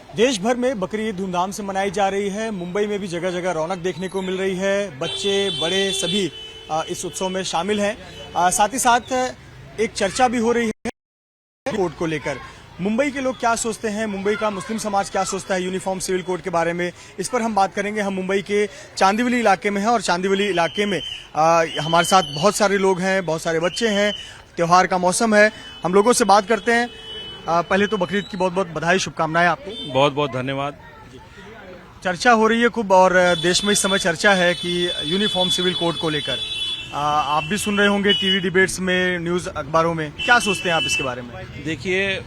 देश भर में बकरी ईद धूमधाम से मनाई जा रही है। मुंबई में भी जगह जगह रौनक देखने को मिल रही है। बच्चे बड़े सभी इस उत्सव में शामिल हैं। साथ ही साथ एक चर्चा भी हो रही है कोड को लेकर। मुंबई के लोग क्या सोचते हैं, मुंबई का मुस्लिम समाज क्या सोचता है यूनिफॉर्म सिविल कोड के बारे में, इस पर हम बात करेंगे। हम मुंबई के चांदीवली इलाके में हैं और चांदीवली इलाके में हमारे साथ बहुत सारे लोग हैं, बहुत सारे बच्चे हैं। त्योहार का मौसम है, हम लोगों से बात करते हैं। पहले तो बकरीद की बहुत बहुत बधाई, शुभकामनाएं आपको। बहुत बहुत धन्यवाद। चर्चा हो रही है खूब और देश में इस समय चर्चा है कि यूनिफॉर्म सिविल कोड को लेकर आप भी सुन रहे होंगे टीवी डिबेट्स में, न्यूज अखबारों में। क्या सोचते हैं आप इसके बारे में? देखिए,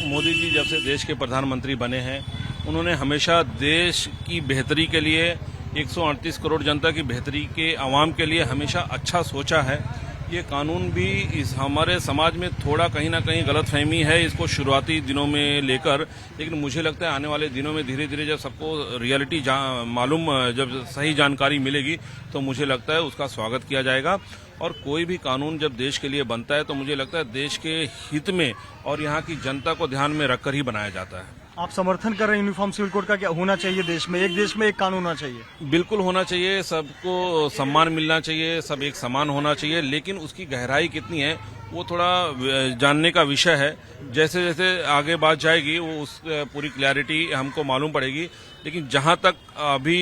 मोदी जी जब से देश के प्रधानमंत्री बने हैं, उन्होंने हमेशा देश की बेहतरी के लिए, 138 करोड़ जनता की बेहतरी के आवाम के लिए हमेशा अच्छा सोचा है। ये कानून भी इस हमारे समाज में थोड़ा कहीं ना कहीं गलतफहमी है इसको शुरुआती दिनों में लेकर, लेकिन मुझे लगता है आने वाले दिनों में धीरे धीरे जब सबको रियलिटी मालूम, जब सही जानकारी मिलेगी तो मुझे लगता है उसका स्वागत किया जाएगा। और कोई भी कानून जब देश के लिए बनता है तो मुझे लगता है देश के हित में और यहाँ की जनता को ध्यान में रखकर ही बनाया जाता है। आप समर्थन कर रहे हैं यूनिफॉर्म सिविल कोड का? क्या होना चाहिए देश में एक कानून होना चाहिए? बिल्कुल होना चाहिए, सबको सम्मान मिलना चाहिए, सब एक समान होना चाहिए, लेकिन उसकी गहराई कितनी है वो थोड़ा जानने का विषय है। जैसे जैसे आगे बात जाएगी वो उस पूरी क्लैरिटी हमको मालूम पड़ेगी। लेकिन जहां तक अभी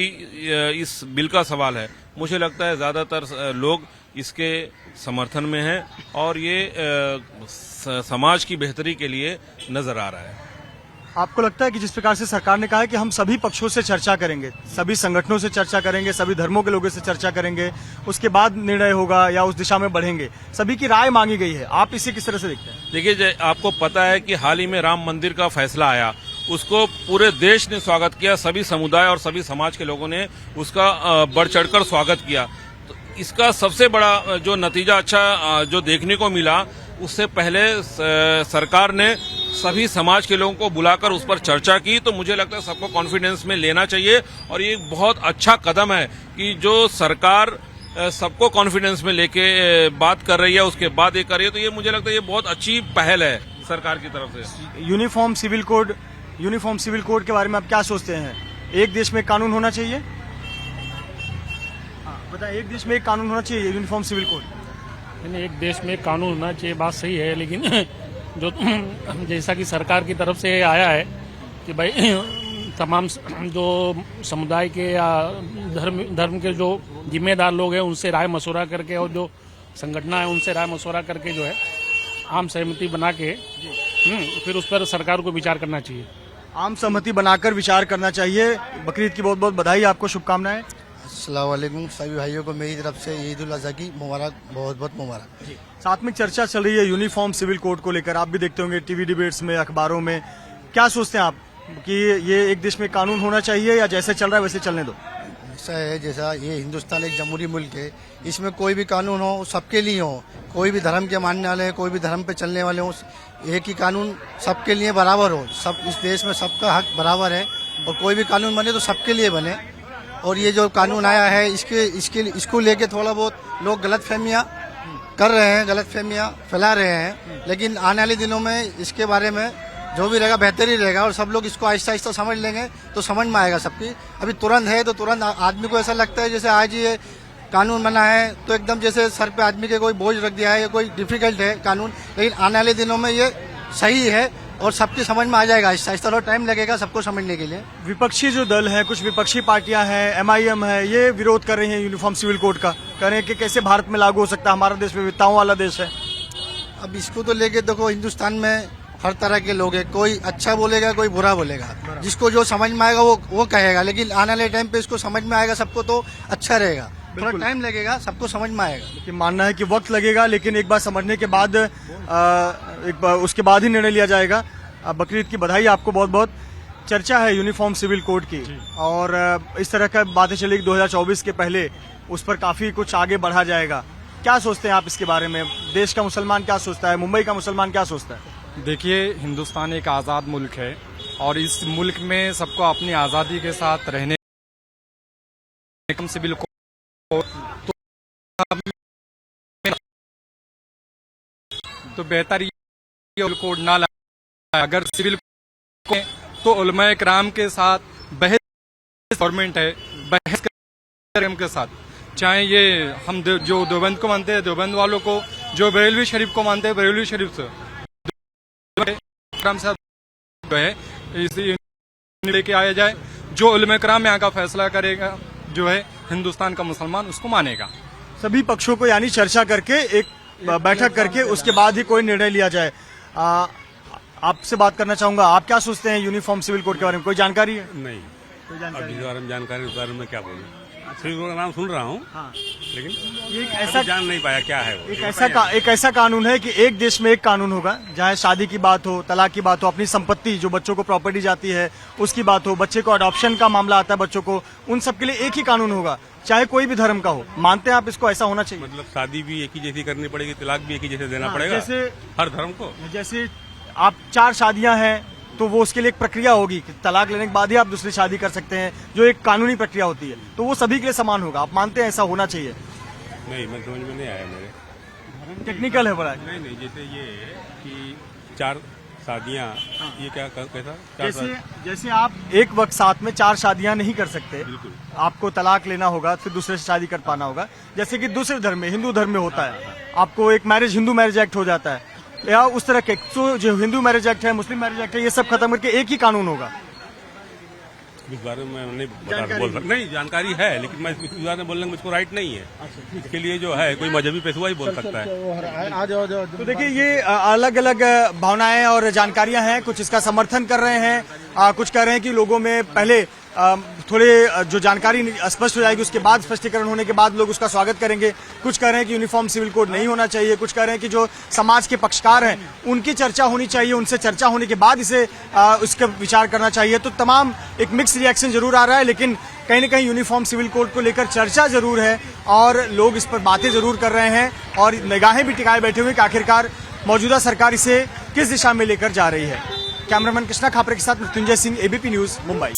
इस बिल का सवाल है, मुझे लगता है ज्यादातर लोग इसके समर्थन में हैं और ये समाज की बेहतरी के लिए नजर आ रहा है। आपको लगता है कि जिस प्रकार से सरकार ने कहा है कि हम सभी पक्षों से चर्चा करेंगे, सभी संगठनों से चर्चा करेंगे, सभी धर्मों के लोगों से चर्चा करेंगे, उसके बाद निर्णय होगा या उस दिशा में बढ़ेंगे, सभी की राय मांगी गई है, आप इसे किस तरह से देखते हैं? देखिए, आपको पता है कि हाल ही में राम मंदिर का फैसला आया, उसको पूरे देश ने स्वागत किया, सभी समुदाय और सभी समाज के लोगों ने उसका बढ़ चढ़कर स्वागत किया। तो इसका सबसे बड़ा जो नतीजा अच्छा जो देखने को मिला, उससे पहले सरकार ने सभी समाज के लोगों को बुलाकर उस पर चर्चा की। तो मुझे लगता है सबको कॉन्फिडेंस में लेना चाहिए और ये बहुत अच्छा कदम है कि जो सरकार सबको कॉन्फिडेंस में लेके बात कर रही है, उसके बाद ये कर रही है। तो ये मुझे लगता है ये बहुत अच्छी पहल है सरकार की तरफ से। यूनिफॉर्म सिविल कोड के बारे में आप क्या सोचते हैं? एक देश में कानून होना चाहिए? बताएं, एक देश में एक कानून होना चाहिए यूनिफॉर्म सिविल कोड? नहीं, एक देश में एक कानून होना चाहिए, बात सही है, लेकिन जो जैसा कि सरकार की तरफ से आया है कि भाई तमाम जो समुदाय के या धर्म के जो जिम्मेदार लोग हैं उनसे राय मशवरा करके और जो संगठन है उनसे राय मशवरा करके जो है आम सहमति बना के फिर उस पर सरकार को विचार करना चाहिए। आम सहमति बनाकर विचार करना चाहिए। बकरीद की बहुत बहुत बधाई, आपको शुभकामनाएं। अस्सलाम वालेकुम सभी भाइयों को मेरी तरफ से ईद उल अज़हा की मुबारक, बहुत बहुत मुबारक। साथ में चर्चा चल रही है यूनिफॉर्म सिविल कोड को लेकर, आप भी देखते होंगे टीवी डिबेट्स में, अखबारों में। क्या सोचते हैं आप कि ये एक देश में कानून होना चाहिए या जैसे चल रहा है वैसे चलने दो? ऐसा है, जैसा ये हिंदुस्तान एक जमहूरी मुल्क है, इसमें कोई भी कानून हो सबके लिए हो, कोई भी धर्म के मानने वाले, कोई भी धर्म पे चलने वाले हो, एक ही कानून सबके लिए बराबर हो। सब इस देश में सबका हक बराबर है और कोई भी कानून बने तो सबके लिए बने। और ये जो कानून आया है इसको लेके थोड़ा बहुत लोग गलतफहमियां कर रहे हैं, गलतफहमियां फैला रहे हैं, लेकिन आने वाले दिनों में इसके बारे में जो भी रहेगा बेहतर ही रहेगा और सब लोग इसको आहिस्ता आहिस्ता समझ लेंगे तो समझ में आएगा सबकी। अभी तुरंत है तो तुरंत आदमी को ऐसा लगता है जैसे आज ये कानून बना है तो एकदम जैसे सर पे आदमी के कोई बोझ रख दिया है या कोई डिफिकल्ट है कानून, लेकिन आने वाले दिनों में ये सही है और सबकी समझ में आ जाएगा। आहिस्ता आहिस्ता थोड़ा टाइम लगेगा सबको समझने के लिए। विपक्षी जो दल है, कुछ विपक्षी पार्टियां हैं, MIM है, ये विरोध कर रही हैं यूनिफॉर्म सिविल कोड का, कह रहे हैं कि कैसे भारत में लागू हो सकता है, हमारा देश विविधताओं वाला देश है। अब इसको तो लेके देखो, हिंदुस्तान में हर तरह के लोग हैं, कोई अच्छा बोलेगा कोई बुरा बोलेगा, जिसको जो समझ में आएगा वो कहेगा, लेकिन आने वाले टाइम पे इसको समझ में आएगा सबको तो अच्छा रहेगा। थोड़ा टाइम लगेगा, सबको समझ में आएगा। लेकिन मानना है कि वक्त लगेगा, लेकिन एक बार समझने के बाद उसके बाद ही निर्णय लिया जाएगा। बकरीद की बधाई आपको बहुत बहुत। चर्चा है यूनिफॉर्म सिविल कोड की और इस तरह का बातें चली 2024 के पहले उस पर काफी कुछ आगे बढ़ा जाएगा। क्या सोचते हैं आप इसके बारे में? देश का मुसलमान क्या सोचता है, मुंबई का मुसलमान क्या सोचता है? देखिए, हिंदुस्तान एक आज़ाद मुल्क है और इस मुल्क में सबको अपनी आज़ादी के साथ रहने सिविल कोड तो बेहतर ये कोड ना लगाए। अगर सिविल तो उलमा कराम के साथ बहस गवर्नमेंट है, बहस के साथ, चाहे ये हम जो देवबंद को मानते हैं देवबंद वालों को, जो बरेलवी शरीफ को मानते हैं बरेलवी शरीफ से जो है इसी लेके आया जाए। जो उलमा कराम यहाँ का फैसला करेगा जो है हिंदुस्तान का मुसलमान उसको मानेगा। सभी पक्षों को यानी चर्चा करके एक बैठक करके उसके बाद ही कोई निर्णय लिया जाए। आपसे बात करना चाहूंगा, आप क्या सोचते हैं यूनिफॉर्म सिविल कोड के बारे में, कोई जानकारी है? नहीं, कोई जानकारी अब इस बारे में जानकारी के बारे में क्या बोलूं। सिविल कोड का नाम सुन रहा हूँ, हाँ। लेकिन ये एक ऐसा जान नहीं पाया क्या है वो। एक ऐसा कानून है कि एक देश में एक कानून होगा, जहाँ शादी की बात हो, तलाक की बात हो, अपनी संपत्ति जो बच्चों को प्रॉपर्टी जाती है उसकी बात हो, बच्चे को अडॉप्शन का मामला आता है बच्चों को, उन सब के लिए एक ही कानून होगा, चाहे कोई भी धर्म का हो। मानते हैं आप इसको ऐसा होना चाहिए? मतलब शादी भी एक ही जैसी करनी पड़ेगी, तलाक भी एक ही जैसे देना पड़ेगा जैसे हर धर्म को। जैसे आप 4 शादियां हैं तो वो उसके लिए एक प्रक्रिया होगी कि तलाक लेने के बाद ही आप दूसरी शादी कर सकते हैं, जो एक कानूनी प्रक्रिया होती है, तो वो सभी के लिए समान होगा। आप मानते हैं ऐसा होना चाहिए? नहीं, मैं समझ में नहीं आया मेरे। टेक्निकल है बड़ा। नहीं, जैसे ये है कि 4 शादियां, ये क्या कैसा? 4 जैसे आप एक वक्त साथ में 4 शादियां नहीं कर सकते, बिल्कुल। आपको तलाक लेना होगा, फिर दूसरे से शादी कर पाना होगा। जैसे कि दूसरे धर्म में, हिंदू धर्म में होता है, आपको एक मैरिज, हिंदू मैरिज एक्ट हो जाता है, या उस तरह के तो जो हिंदू मैरिज एक्ट है, मुस्लिम मैरिज एक्ट है, ये सब खत्म करके एक ही कानून होगा। इस बारे में नहीं बोल सकता। नहीं, जानकारी है, लेकिन मैं इस बारे में बोलने में मुझको राइट नहीं है। इसके लिए जो है कोई मजहबी पेशवा ही बोल सकता है। तो देखिए, ये अलग अलग भावनाएं और जानकारियां हैं। कुछ इसका समर्थन कर रहे हैं, कुछ कह रहे हैं कि लोगों में पहले थोड़े जो जानकारी स्पष्ट हो जाएगी उसके बाद, स्पष्टीकरण होने के बाद लोग उसका स्वागत करेंगे। कुछ कह रहे हैं कि यूनिफॉर्म सिविल कोड नहीं होना चाहिए, कुछ कह रहे हैं कि जो समाज के पक्षकार हैं उनकी चर्चा होनी चाहिए, उनसे चर्चा होने के बाद इसे उसका विचार करना चाहिए। तो तमाम एक मिक्स रिएक्शन जरूर आ रहा है, लेकिन कहीं न कहीं यूनिफॉर्म सिविल कोड को लेकर चर्चा जरूर है और लोग इस पर बातें जरूर कर रहे हैं और निगाहें भी टिकाए बैठे हुए कि आखिरकार मौजूदा सरकार इसे किस दिशा में लेकर जा रही है। कैमरामैन कृष्णा खापरे के साथ मृत्युंजय सिंह, एबीपी न्यूज, मुंबई।